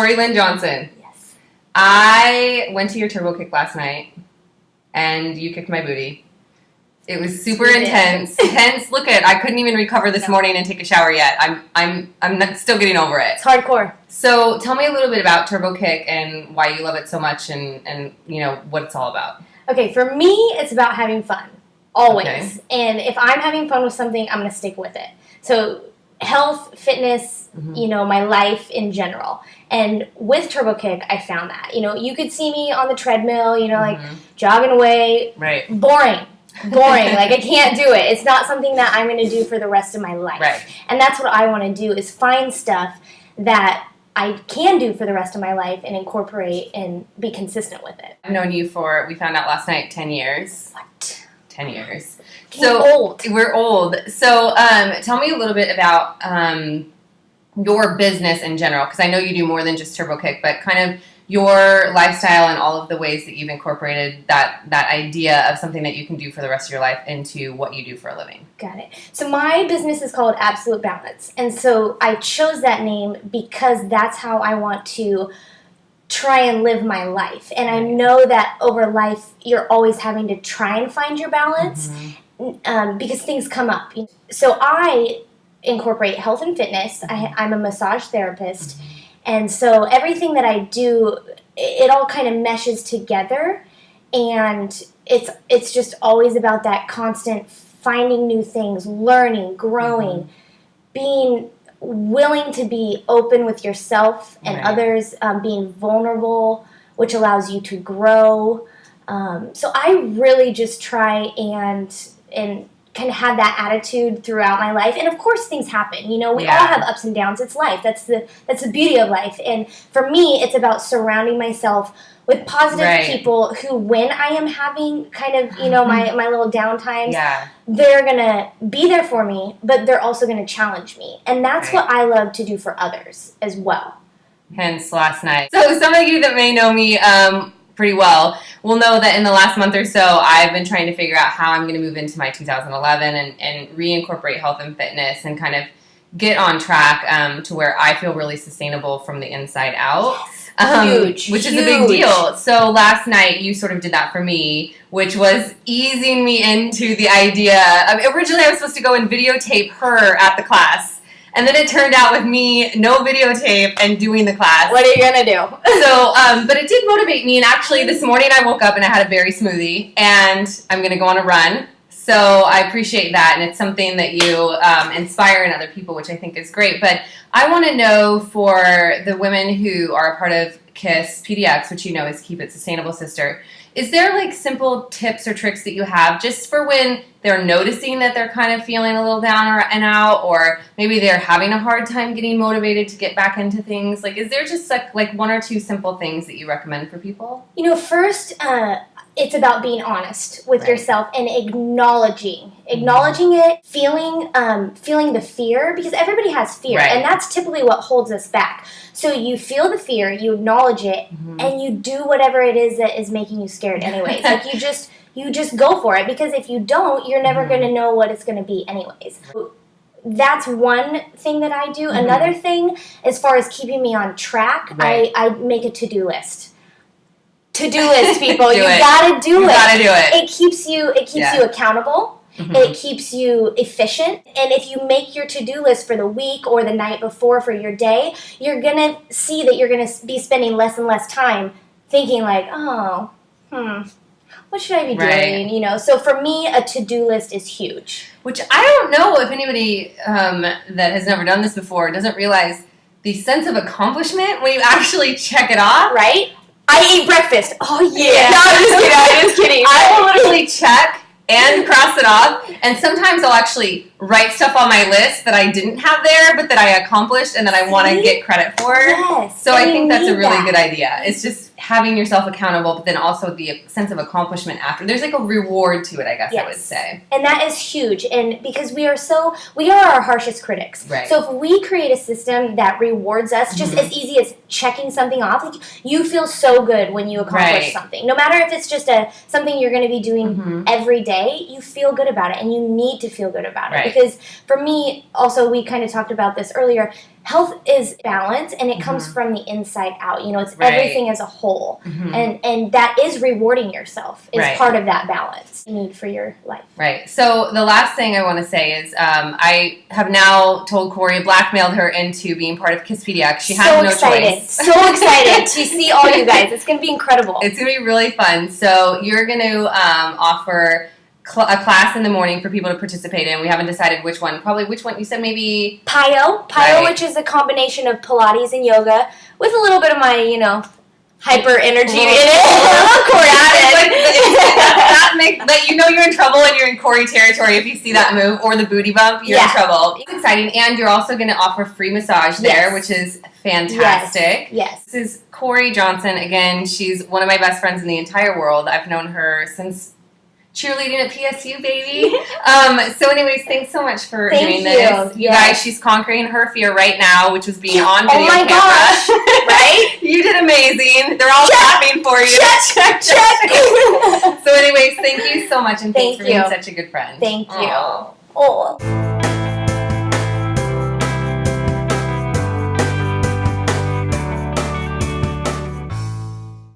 Corrie Johnson. Yes. I went to your turbo kick last night, and you kicked my booty. It was super intense. Look at, I couldn't even recover this morning and take a shower yet. I'm still getting over it. It's hardcore. So tell me a little bit about turbo kick and why you love it so much, and you know what it's all about. Okay, for me, it's about having fun. Always. Okay. And if I'm having fun with something, I'm going to stick with it. So health, fitness, you know, my life in general. And with turbo kick, I found that. You know, you could see me on the treadmill, you know, like jogging away. Right. Boring. Like, I can't do it. It's not something that I'm going to do for the rest of my life. Right. And that's what I want to do, is find stuff that I can do for the rest of my life and incorporate and be consistent with it. I've known you for, we found out last night, 10 years. What? 10 years. We're old. We're old. So tell me a little bit about your business in general, because I know you do more than just turbo kick, but kind of your lifestyle and all of the ways that you've incorporated that idea of something that you can do for the rest of your life into what you do for a living. Got it. So my business is called Absolute Balance. And so I chose that name because that's how I want to try and live my life. And I know that over life, you're always having to try and find your balance because things come up. So I incorporate health and fitness. I'm a massage therapist. And so everything that I do, it all kind of meshes together, and it's just always about that constant finding new things, learning, growing, being willing to be open with yourself and others, being vulnerable, which allows you to grow. So I really just try and kind of have that attitude throughout my life. And of course things happen. You know, we all have ups and downs. It's life. That's the beauty of life. And for me, it's about surrounding myself with positive people who, when I am having kind of, you know, my little downtimes, they're going to be there for me, but they're also going to challenge me. And that's what I love to do for others as well. Hence last night. So some of you that may know me pretty well will know that in the last month or so, I've been trying to figure out how I'm going to move into my 2011 and reincorporate health and fitness and kind of get on track to where I feel really sustainable from the inside out. Huge. Which is a big deal. So last night, you sort of did that for me, which was easing me into the idea. Originally, I was supposed to go and videotape her at the class. And then it turned out with me, no videotape, and doing the class. What are you going to do? So, but it did motivate me. And actually, this morning I woke up and I had a berry smoothie. And I'm going to go on a run. So I appreciate that. And it's something that you inspire in other people, which I think is great. But I want to know, for the women who are a part of KISSpdx, which you know is Keep It Sustainable Sister, is there like simple tips or tricks that you have just for when they're noticing that they're kind of feeling a little down and out, or maybe they're having a hard time getting motivated to get back into things? Like, is there just like one or two simple things that you recommend for people? You know, first, it's about being honest with yourself and acknowledging it, feeling the fear, because everybody has fear, and that's typically what holds us back. So you feel the fear, you acknowledge it, and you do whatever it is that is making you scared anyways. Like, you just go for it, because if you don't, you're never going to know what it's going to be anyways. That's one thing that I do. Another thing, as far as keeping me on track, I make a to-do list. To-do list, people. You gotta do it. You gotta do it. It keeps you accountable. It keeps you efficient. And if you make your to-do list for the week or the night before for your day, you're gonna see that you're gonna be spending less and less time thinking like, what should I be doing? You know, so for me, a to-do list is huge. Which I don't know if anybody that has never done this before doesn't realize the sense of accomplishment when you actually check it off. Right? I ate breakfast. Oh, yeah. No, I'm just kidding. I will literally check and cross it off. And sometimes I'll actually write stuff on my list that I didn't have there, but that I accomplished and that I want to get credit for. Yes. So I think that's a really good idea. It's just having yourself accountable, but then also the sense of accomplishment after. There's like a reward to it, I guess I would say. And that is huge. And because we are our harshest critics. Right. So if we create a system that rewards us, just as easy as checking something off, like, you feel so good when you accomplish something. No matter if it's just something you're going to be doing every day, you feel good about it, and you need to feel good about it. Because for me, also, we kind of talked about this earlier, health is balance, and it comes from the inside out. You know, it's everything as a whole, and that is rewarding yourself is part of that balance you need for your life. Right. So the last thing I want to say is I have now told Corrie, blackmailed her into being part of KISSpdx. She has no choice. So excited to see all you guys. It's going to be incredible. It's going to be really fun. So you're going to offer a class in the morning for people to participate in. We haven't decided which one. Probably which one? You said maybe Pyo, which is a combination of Pilates and yoga with a little bit of my, hyper energy in it. I love Corrie. That you know you're in trouble when you're in Corrie territory if you see that move or the booty bump. You're in trouble. It's exciting, and you're also going to offer free massage there, which is fantastic. Yes. This is Corrie Johnson. Again, she's one of my best friends in the entire world. I've known her since cheerleading at PSU, baby. So anyways, thanks so much for doing this. You guys, she's conquering her fear right now, which was being on video camera. Gosh, right? You did amazing. They're all clapping for you. Check. So anyways, thank you so much, and thanks for being such a good friend. Thank you. Aww. Oh.